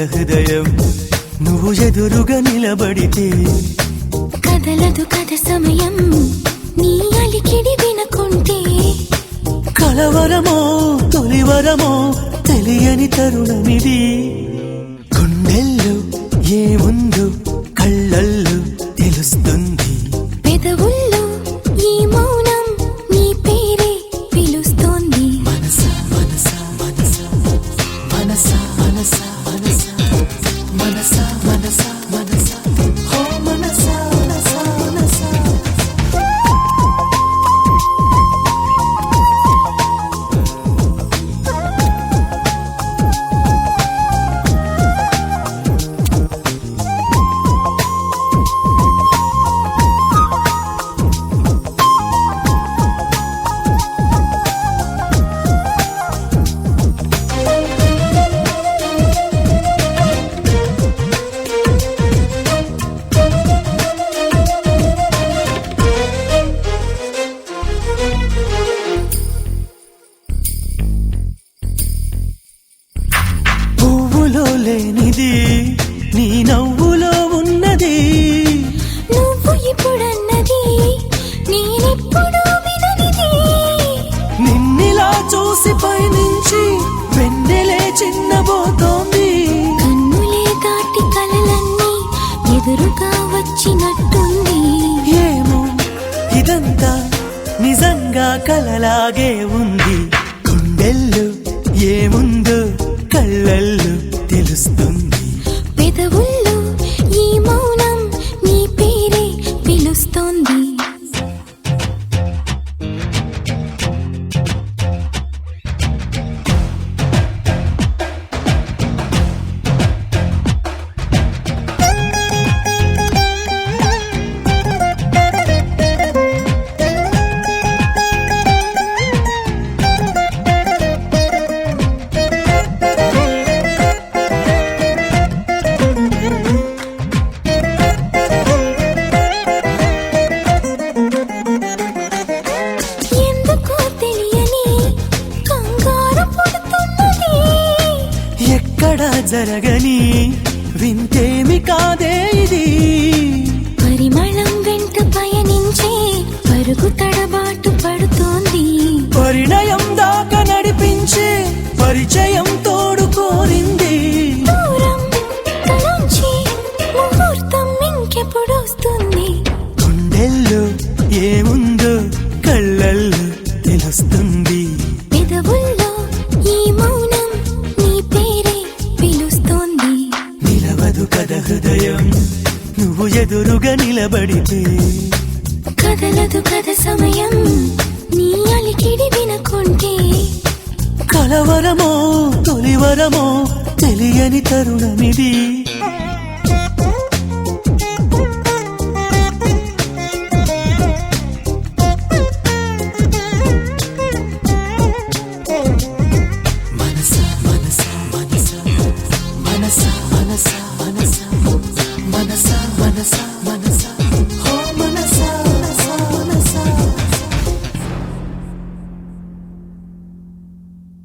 హృదయం నువ్వు ఎదురుగా నిలబడితే కదలదు కథ సమయం నీ అలికిడి వినకుంటే కలవరమో తొలివరమో తెలియని తరుణమిది గుండెల్లో ఏముందో కళ్ళల్లో తెలుస్తుంది పెదవుల్లో ఈ మౌనం నీ పేరే పిలుస్తోంది మనసా మనసా మనసా మనసా మనసా మనసా మనసా మనసా మనసా ఓ మనసా మనసా మనసా లేనిది నీ నవ్వులో ఉన్నది నువ్వు ఇప్పుడన్నది నేనెప్పుడు విననిది నిన్నిలా చూసి పైనుంచి వెన్నెలే చిన్నబోతోంది కన్నులే దాటి కలలన్నీ ఎదురుగా వచ్చినట్టుంది ఏమో ఇదంతా నిజంగా కలలాగే ఉంది గుండెల్లో ఏముందో కళ్ళల్లో తెలుస్తుంది పెదవుల్లో ఈ మౌనం నీ పేరే పిలుస్తోంది ఎక్కడా జరగని వింతేమి కాదే ఇది పరిమళం వెంట పయనించే పరుగు తడబాటు పడుతోంది పరిణయం దాకా నడిపించే పరిచయం తోడు కోరింది దూరం తలంచి ముహూర్తం ఇంకెప్పుడు వస్తుంది గుండెల్లో ఏముందో కళ్ళల్లో తెలుస్తుంది పెదవుల్లో ఈ మౌనం నీ పేరే పిలుస్తోంది నిలవదు కథ హృదయం నువ్వు ఎదురుగా నిలబడితే కదలదు కథ సమయం నీ అలికిడి వినకుంటే కలవరమో తొలివరమో తెలియని తరుణమిది